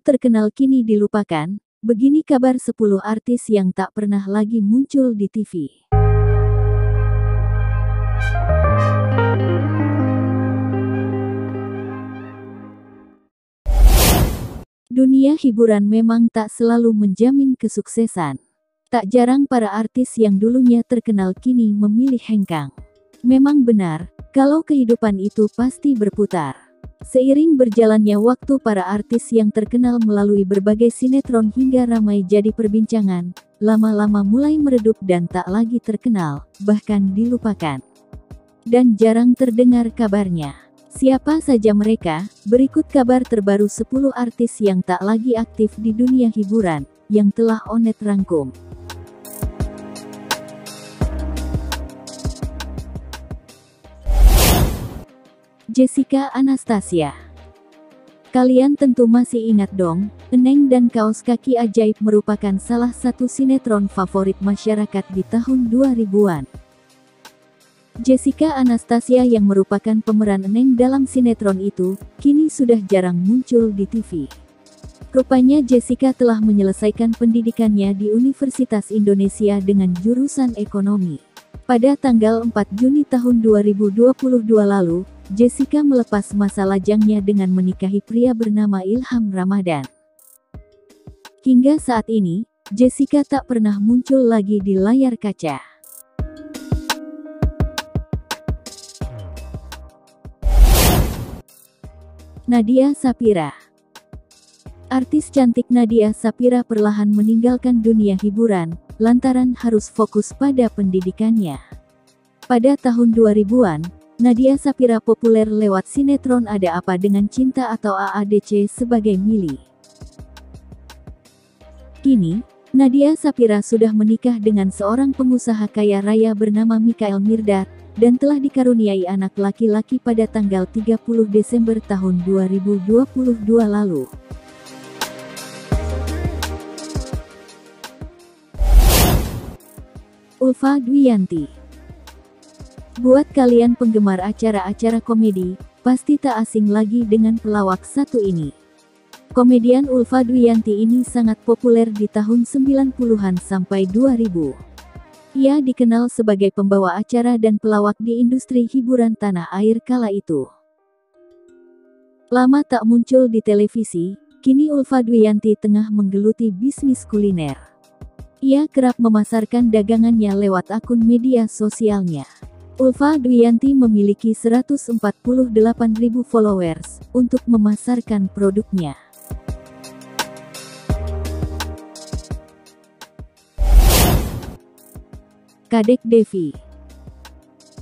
terkenal kini dilupakan, begini kabar 10 artis yang tak pernah lagi muncul di TV. Dunia hiburan memang tak selalu menjamin kesuksesan. Tak jarang para artis yang dulunya terkenal kini memilih hengkang. Memang benar, kalau kehidupan itu pasti berputar. Seiring berjalannya waktu, para artis yang terkenal melalui berbagai sinetron hingga ramai jadi perbincangan, lama-lama mulai meredup dan tak lagi terkenal, bahkan dilupakan. Dan jarang terdengar kabarnya. Siapa saja mereka? Berikut kabar terbaru 10 artis yang tak lagi aktif di dunia hiburan, yang telah Onet rangkum. Jessica Anastasia. Kalian tentu masih ingat dong, Eneng dan Kaos Kaki Ajaib merupakan salah satu sinetron favorit masyarakat di tahun 2000-an. Jessica Anastasia yang merupakan pemeran Eneng dalam sinetron itu, kini sudah jarang muncul di TV. Rupanya Jessica telah menyelesaikan pendidikannya di Universitas Indonesia dengan jurusan ekonomi. Pada tanggal 4 Juni tahun 2022 lalu, Jessica melepas masa lajangnya dengan menikahi pria bernama Ilham Ramadan. Hingga saat ini, Jessica tak pernah muncul lagi di layar kaca. Nadia Saphira. Artis cantik Nadia Saphira perlahan meninggalkan dunia hiburan, lantaran harus fokus pada pendidikannya. Pada tahun 2000-an, Nadia Saphira populer lewat sinetron Ada Apa Dengan Cinta atau AADC sebagai Mili. Kini, Nadia Saphira sudah menikah dengan seorang pengusaha kaya raya bernama Mikhail Mirdad, dan telah dikaruniai anak laki-laki pada tanggal 30 Desember tahun 2022 lalu. Ulfa Dwiyanti. Buat kalian penggemar acara-acara komedi, pasti tak asing lagi dengan pelawak satu ini. Komedian Ulfa Dwiyanti ini sangat populer di tahun 90-an sampai 2000. Ia dikenal sebagai pembawa acara dan pelawak di industri hiburan tanah air kala itu. Lama tak muncul di televisi, kini Ulfa Dwiyanti tengah menggeluti bisnis kuliner. Ia kerap memasarkan dagangannya lewat akun media sosialnya. Ulfa Dwiyanti memiliki 148.000 followers untuk memasarkan produknya. Kadek Devi.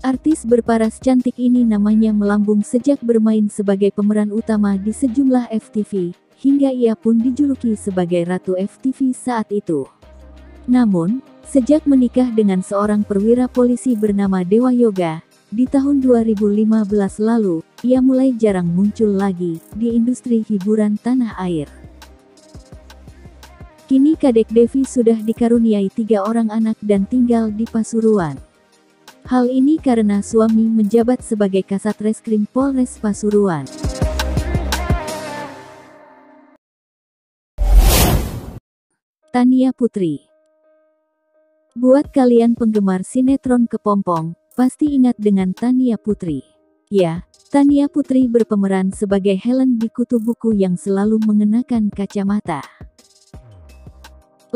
Artis berparas cantik ini namanya melambung sejak bermain sebagai pemeran utama di sejumlah FTV, hingga ia pun dijuluki sebagai Ratu FTV saat itu. Namun, sejak menikah dengan seorang perwira polisi bernama Dewa Yoga, di tahun 2015 lalu, ia mulai jarang muncul lagi di industri hiburan tanah air. Kini Kadek Devi sudah dikaruniai 3 orang anak dan tinggal di Pasuruan. Hal ini karena suami menjabat sebagai Kasat Reskrim Polres Pasuruan. Tania Putri. Buat kalian penggemar sinetron Kepompong, pasti ingat dengan Tania Putri. Ya, Tania Putri berpemeran sebagai Helen di Kutu Buku yang selalu mengenakan kacamata.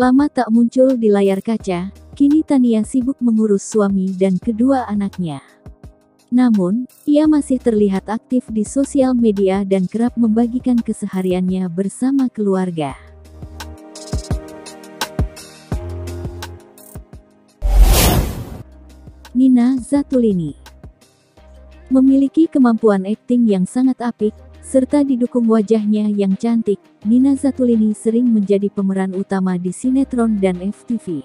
Lama tak muncul di layar kaca, kini Tania sibuk mengurus suami dan kedua anaknya. Namun, ia masih terlihat aktif di sosial media dan kerap membagikan kesehariannya bersama keluarga. Nina Zatulini. Memiliki kemampuan akting yang sangat apik, serta didukung wajahnya yang cantik, Nina Zatulini sering menjadi pemeran utama di sinetron dan FTV.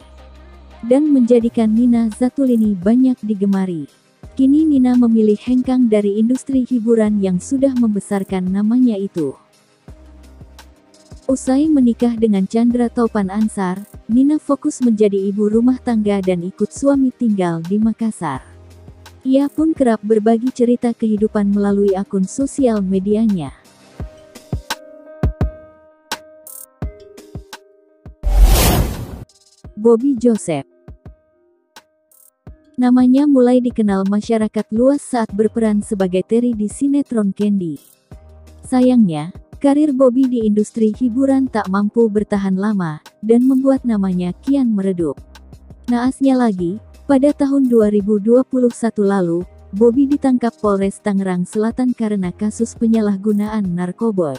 Dan menjadikan Nina Zatulini banyak digemari. Kini Nina memilih hengkang dari industri hiburan yang sudah membesarkan namanya itu. Usai menikah dengan Chandra Taufan Ansar, Nina fokus menjadi ibu rumah tangga dan ikut suami tinggal di Makassar. Ia pun kerap berbagi cerita kehidupan melalui akun sosial medianya. Bobby Joseph. Namanya mulai dikenal masyarakat luas saat berperan sebagai Terry di sinetron Candy. Sayangnya, karir Bobby di industri hiburan tak mampu bertahan lama, dan membuat namanya kian meredup. Naasnya lagi, pada tahun 2021 lalu, Bobby ditangkap Polres Tangerang Selatan karena kasus penyalahgunaan narkoba.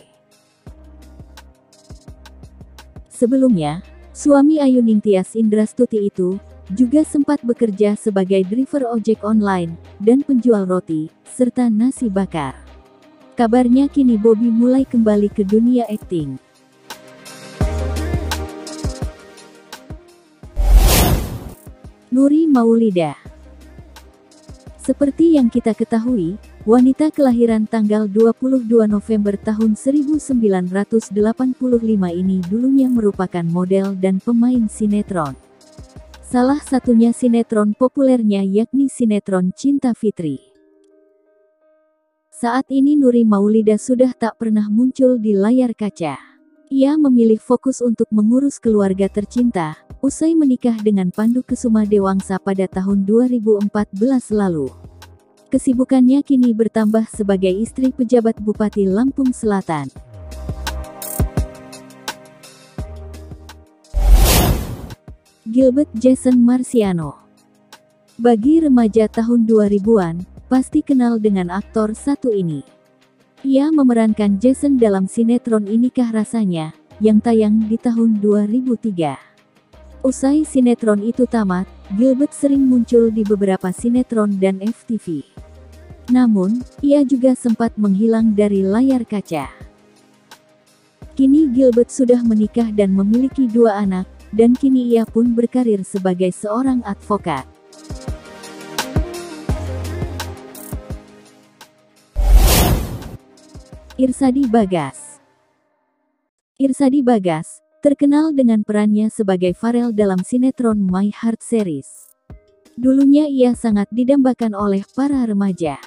Sebelumnya, suami Ayu Ningtyas Indrastuti itu juga sempat bekerja sebagai driver ojek online dan penjual roti, serta nasi bakar. Kabarnya kini Bobby mulai kembali ke dunia akting. Nuri Maulida. Seperti yang kita ketahui, wanita kelahiran tanggal 22 November tahun 1985 ini dulunya merupakan model dan pemain sinetron. Salah satunya sinetron populernya yakni sinetron Cinta Fitri. Saat ini Nuri Maulida sudah tak pernah muncul di layar kaca. Ia memilih fokus untuk mengurus keluarga tercinta, usai menikah dengan Pandu Kesuma Dewangsa pada tahun 2014 lalu. Kesibukannya kini bertambah sebagai istri pejabat Bupati Lampung Selatan. Gilbert Jason Marciano. Bagi remaja tahun 2000-an, pasti kenal dengan aktor satu ini. Ia memerankan Jason dalam sinetron Inikah Rasanya, yang tayang di tahun 2003. Usai sinetron itu tamat, Gilbert sering muncul di beberapa sinetron dan FTV. Namun, ia juga sempat menghilang dari layar kaca. Kini Gilbert sudah menikah dan memiliki 2 anak, dan kini ia pun berkarir sebagai seorang advokat. Irsadi Bagas. Irsadi Bagas terkenal dengan perannya sebagai Farel dalam sinetron My Heart series. Dulunya ia sangat didambakan oleh para remaja.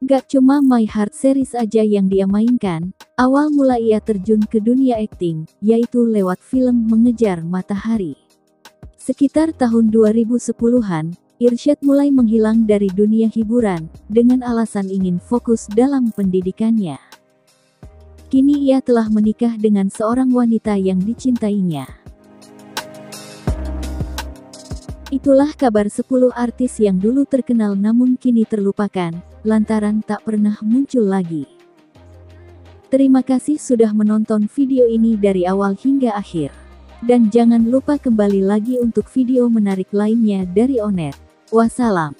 Gak cuma My Heart series aja yang dia mainkan, awal mula ia terjun ke dunia akting, yaitu lewat film Mengejar Matahari. Sekitar tahun 2010-an, Irsyad mulai menghilang dari dunia hiburan, dengan alasan ingin fokus dalam pendidikannya. Kini ia telah menikah dengan seorang wanita yang dicintainya. Itulah kabar 10 artis yang dulu terkenal namun kini terlupakan, lantaran tak pernah muncul lagi. Terima kasih sudah menonton video ini dari awal hingga akhir. Dan jangan lupa kembali lagi untuk video menarik lainnya dari Onet. Wassalam.